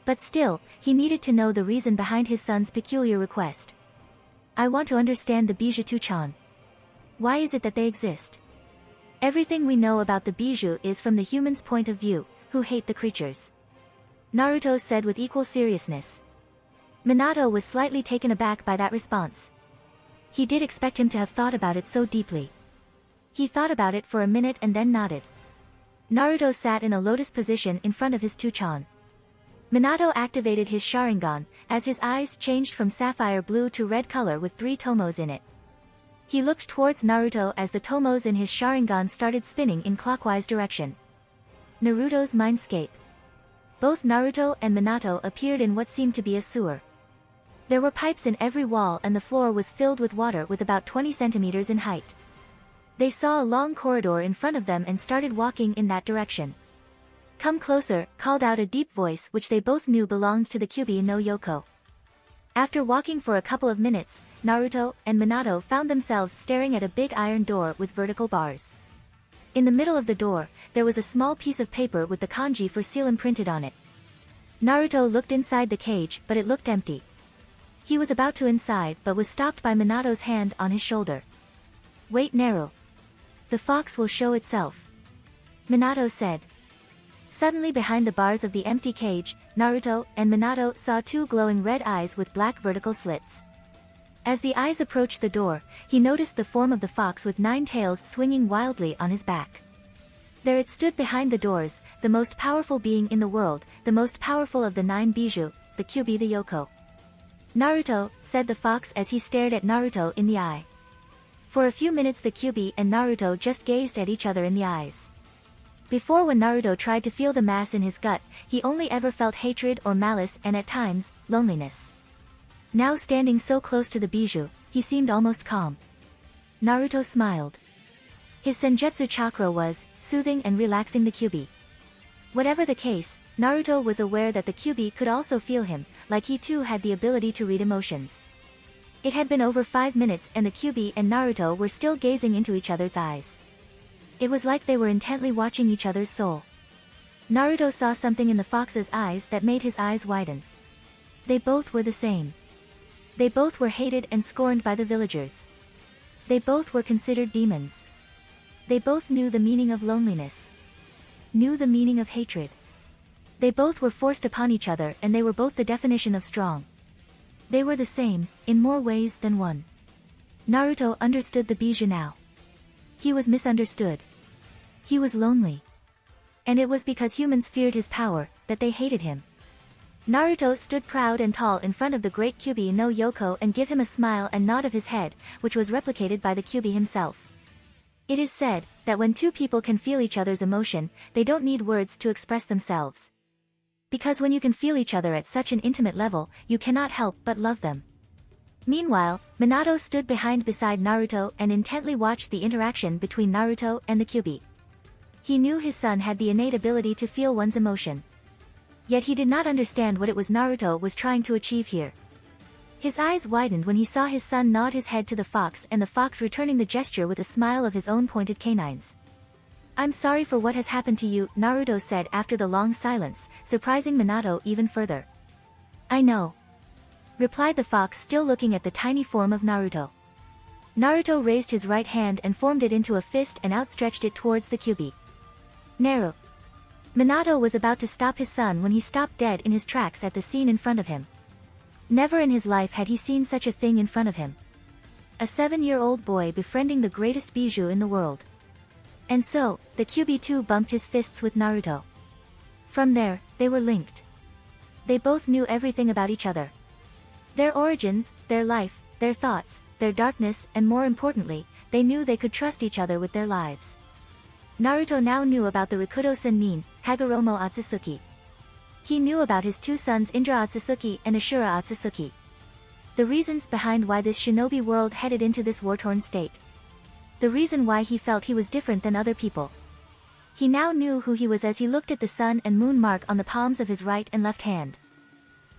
But still, he needed to know the reason behind his son's peculiar request. I want to understand the Bijutsu-chan. Why is it that they exist? Everything we know about the Bijou is from the human's point of view, who hate the creatures. Naruto said with equal seriousness. Minato was slightly taken aback by that response. He did expect him to have thought about it so deeply. He thought about it for a minute and then nodded. Naruto sat in a lotus position in front of his Tuchan. Minato activated his Sharingan, as his eyes changed from sapphire blue to red color with 3 tomos in it. He looked towards Naruto as the tomos in his Sharingan started spinning in clockwise direction. Naruto's mindscape. Both Naruto and Minato appeared in what seemed to be a sewer. There were pipes in every wall and the floor was filled with water with about 20 centimeters in height. They saw a long corridor in front of them and started walking in that direction. Come closer, called out a deep voice which they both knew belonged to the Kyuubi no Yoko. After walking for a couple of minutes, Naruto and Minato found themselves staring at a big iron door with vertical bars. In the middle of the door, there was a small piece of paper with the kanji for seal imprinted on it. Naruto looked inside the cage but it looked empty. He was about to inside but was stopped by Minato's hand on his shoulder. Wait Naru. The fox will show itself. Minato said. Suddenly behind the bars of the empty cage, Naruto and Minato saw 2 glowing red eyes with black vertical slits. As the eyes approached the door, he noticed the form of the fox with 9 tails swinging wildly on his back. There it stood behind the doors, the most powerful being in the world, the most powerful of the 9 Bijou, the Kyuubi the Yoko. Naruto, said the fox as he stared at Naruto in the eye. For a few minutes the Kyuubi and Naruto just gazed at each other in the eyes. Before, when Naruto tried to feel the mass in his gut, he only ever felt hatred or malice and at times, loneliness. Now standing so close to the Bijou, he seemed almost calm. Naruto smiled. His Senjutsu chakra was soothing and relaxing the Kyuubi. Whatever the case, Naruto was aware that the Kyuubi could also feel him, like he too had the ability to read emotions. It had been over 5 minutes and the Kyuubi and Naruto were still gazing into each other's eyes. It was like they were intently watching each other's soul. Naruto saw something in the fox's eyes that made his eyes widen. They both were the same. They both were hated and scorned by the villagers. They both were considered demons. They both knew the meaning of loneliness. Knew the meaning of hatred. They both were forced upon each other and they were both the definition of strong. They were the same, in more ways than one. Naruto understood the Bijou now. He was misunderstood. He was lonely. And it was because humans feared his power, that they hated him. Naruto stood proud and tall in front of the great Kyuubi no Yoko and gave him a smile and nod of his head, which was replicated by the Kyuubi himself. It is said, that when 2 people can feel each other's emotion, they don't need words to express themselves. Because when you can feel each other at such an intimate level, you cannot help but love them. Meanwhile, Minato stood beside Naruto and intently watched the interaction between Naruto and the Kyuubi. He knew his son had the innate ability to feel one's emotion. Yet he did not understand what it was Naruto was trying to achieve here. His eyes widened when he saw his son nod his head to the fox and the fox returning the gesture with a smile of his own pointed canines. I'm sorry for what has happened to you, Naruto said after the long silence, surprising Minato even further. I know. Replied the fox, still looking at the tiny form of Naruto. Naruto raised his right hand and formed it into a fist and outstretched it towards the Kyuubi. Naru. Minato was about to stop his son when he stopped dead in his tracks at the scene in front of him. Never in his life had he seen such a thing in front of him. A 7-year-old boy befriending the greatest Bijou in the world. And so, the Kyuubi too bumped his fists with Naruto. From there, they were linked. They both knew everything about each other. Their origins, their life, their thoughts, their darkness, and more importantly, they knew they could trust each other with their lives. Naruto now knew about the Rikudo Sennin, Hagoromo Otsutsuki. He knew about his 2 sons Indra Otsutsuki and Ashura Otsutsuki. The reasons behind why this shinobi world headed into this war-torn state. The reason why he felt he was different than other people. He now knew who he was as he looked at the sun and moon mark on the palms of his right and left hand.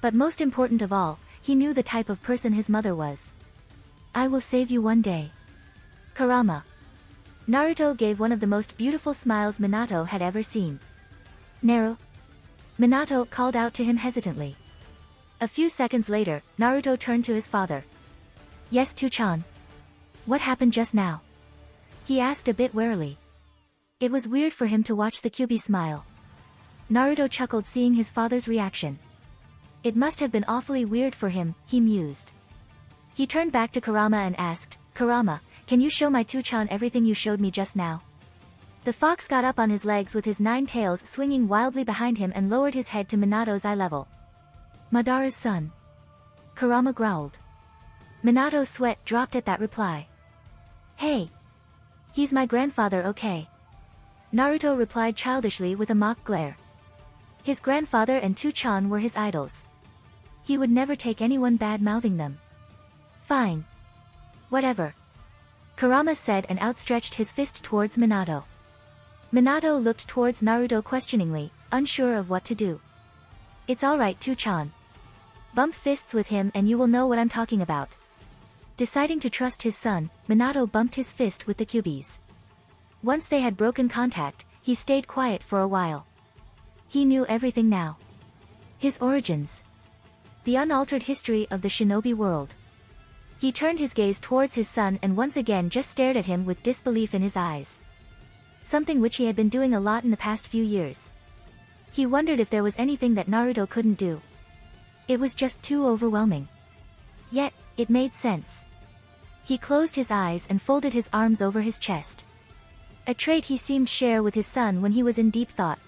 But most important of all, he knew the type of person his mother was. I will save you one day. Kurama. Naruto gave one of the most beautiful smiles Minato had ever seen. Naru? Minato called out to him hesitantly. A few seconds later, Naruto turned to his father. Yes, Two-chan. What happened just now? He asked a bit warily. It was weird for him to watch the Kyuubi smile. Naruto chuckled seeing his father's reaction. It must have been awfully weird for him, he mused. He turned back to Kurama and asked, Kurama, can you show my Two-chan everything you showed me just now? The fox got up on his legs with his 9 tails swinging wildly behind him and lowered his head to Minato's eye level. Madara's son. Kurama growled. Minato's sweat dropped at that reply. Hey! He's my grandfather, okay? Naruto replied childishly with a mock glare. His grandfather and Two-chan were his idols. He would never take anyone bad-mouthing them. Fine. Whatever. Kurama said and outstretched his fist towards Minato. Minato looked towards Naruto questioningly, unsure of what to do. It's alright, Two-chan. Bump fists with him and you will know what I'm talking about. Deciding to trust his son, Minato bumped his fist with the Kyuubis. Once they had broken contact, he stayed quiet for a while. He knew everything now. His origins. The unaltered history of the shinobi world. He turned his gaze towards his son and once again just stared at him with disbelief in his eyes. Something which he had been doing a lot in the past few years. He wondered if there was anything that Naruto couldn't do. It was just too overwhelming. Yet, it made sense. He closed his eyes and folded his arms over his chest. A trait he seemed share with his son when he was in deep thought.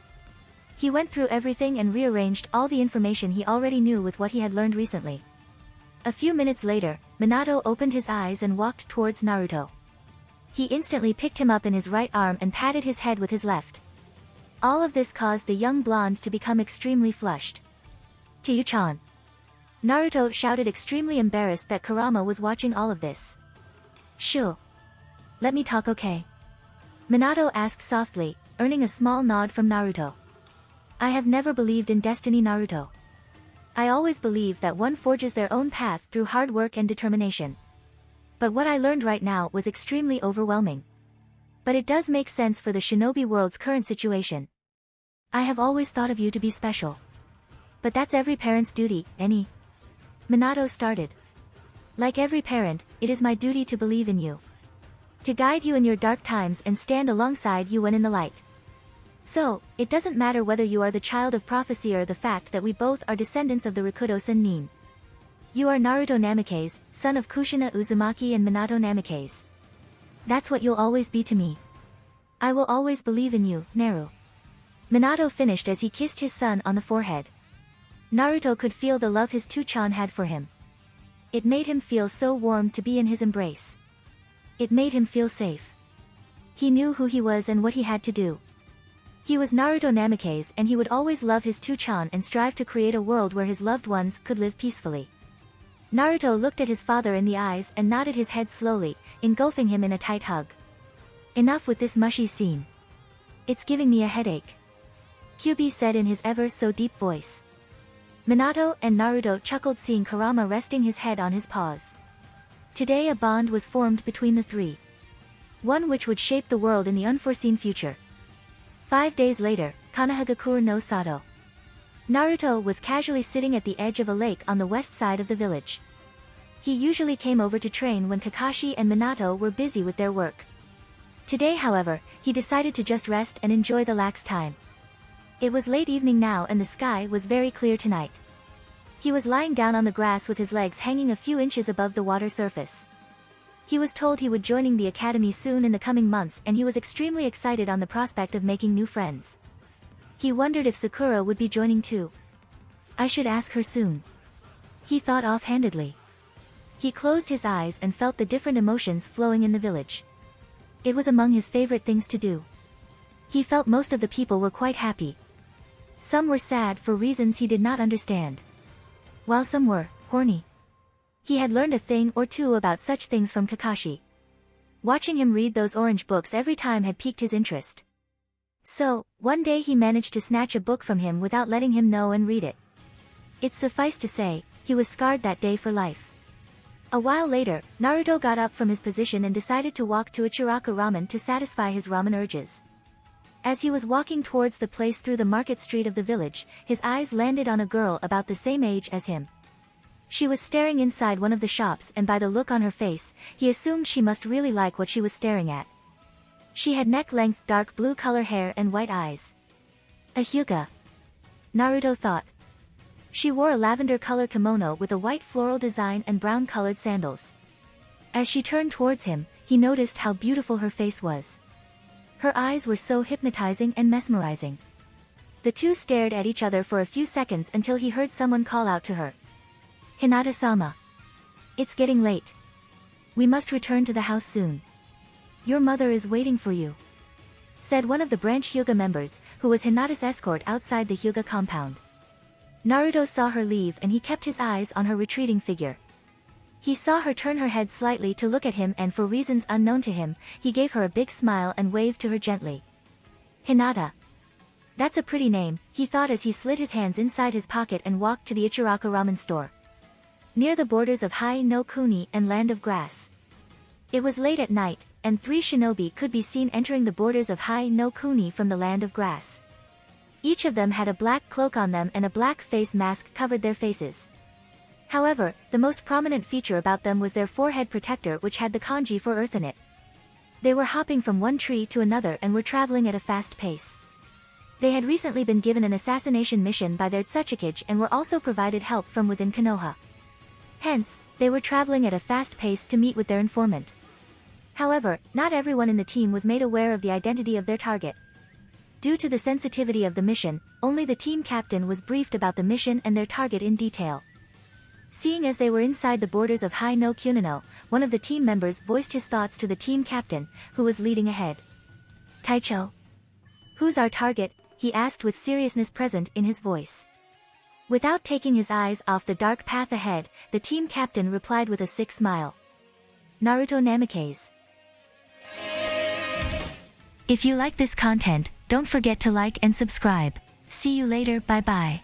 He went through everything and rearranged all the information he already knew with what he had learned recently. A few minutes later, Minato opened his eyes and walked towards Naruto. He instantly picked him up in his right arm and patted his head with his left. All of this caused the young blonde to become extremely flushed. Two-chan. Naruto shouted, extremely embarrassed that Kurama was watching all of this. Shoo. Let me talk, okay? Minato asked softly, earning a small nod from Naruto. I have never believed in destiny, Naruto. I always believe that one forges their own path through hard work and determination. But what I learned right now was extremely overwhelming. But it does make sense for the shinobi world's current situation. I have always thought of you to be special. But that's every parent's duty, any? Minato started. Like every parent, it is my duty to believe in you. To guide you in your dark times and stand alongside you when in the light. So, it doesn't matter whether you are the child of prophecy or the fact that we both are descendants of the Rikudo Sennin. You are Naruto Namikaze, son of Kushina Uzumaki and Minato Namikaze. That's what you'll always be to me. I will always believe in you, Naru. Minato finished as he kissed his son on the forehead. Naruto could feel the love his Two-chan had for him. It made him feel so warm to be in his embrace. It made him feel safe. He knew who he was and what he had to do. He was Naruto Namikaze and he would always love his Two-chan and strive to create a world where his loved ones could live peacefully. Naruto looked at his father in the eyes and nodded his head slowly, engulfing him in a tight hug. Enough with this mushy scene. It's giving me a headache. Kyuubi said in his ever so deep voice. Minato and Naruto chuckled seeing Kurama resting his head on his paws. Today a bond was formed between the three. One which would shape the world in the unforeseen future. 5 days later, Konohagakure no Sato. Naruto was casually sitting at the edge of a lake on the west side of the village. He usually came over to train when Kakashi and Minato were busy with their work. Today, however, he decided to just rest and enjoy the lax time. It was late evening now and the sky was very clear tonight. He was lying down on the grass with his legs hanging a few inches above the water surface. He was told he would joining the academy soon in the coming months and he was extremely excited on the prospect of making new friends. He wondered if Sakura would be joining too. I should ask her soon. He thought offhandedly. He closed his eyes and felt the different emotions flowing in the village. It was among his favorite things to do. He felt most of the people were quite happy. Some were sad for reasons he did not understand. While some were horny. He had learned a thing or two about such things from Kakashi. Watching him read those orange books every time had piqued his interest. So, one day he managed to snatch a book from him without letting him know and read it. It sufficed to say, he was scarred that day for life. A while later, Naruto got up from his position and decided to walk to Uchiha ramen to satisfy his ramen urges. As he was walking towards the place through the market street of the village, his eyes landed on a girl about the same age as him. She was staring inside one of the shops, and by the look on her face, he assumed she must really like what she was staring at. She had neck-length dark blue color hair and white eyes. A Hyuga, Naruto thought. She wore a lavender color kimono with a white floral design and brown colored sandals. As she turned towards him, he noticed how beautiful her face was. Her eyes were so hypnotizing and mesmerizing. The two stared at each other for a few seconds until he heard someone call out to her. Hinata-sama. It's getting late. We must return to the house soon. Your mother is waiting for you, said one of the branch Hyuga members, who was Hinata's escort outside the Hyuga compound. Naruto saw her leave and he kept his eyes on her retreating figure. He saw her turn her head slightly to look at him, and for reasons unknown to him, he gave her a big smile and waved to her gently. Hinata. That's a pretty name, he thought as he slid his hands inside his pocket and walked to the Uchiha ramen store, near the borders of Hai no Kuni and Land of Grass. It was late at night, and 3 shinobi could be seen entering the borders of Hai no Kuni from the Land of Grass. Each of them had a black cloak on them and a black face mask covered their faces. However, the most prominent feature about them was their forehead protector, which had the kanji for earth in it. They were hopping from one tree to another and were traveling at a fast pace. They had recently been given an assassination mission by their Tsuchikage and were also provided help from within Konoha. Hence, they were traveling at a fast pace to meet with their informant. However, not everyone in the team was made aware of the identity of their target. Due to the sensitivity of the mission, only the team captain was briefed about the mission and their target in detail. Seeing as they were inside the borders of Hai no Kunino, one of the team members voiced his thoughts to the team captain, who was leading ahead. Taicho. Who's our target? He asked with seriousness present in his voice. Without taking his eyes off the dark path ahead, the team captain replied with a sick smile. Naruto Namikaze. If you like this content, don't forget to like and subscribe. See you later, bye bye.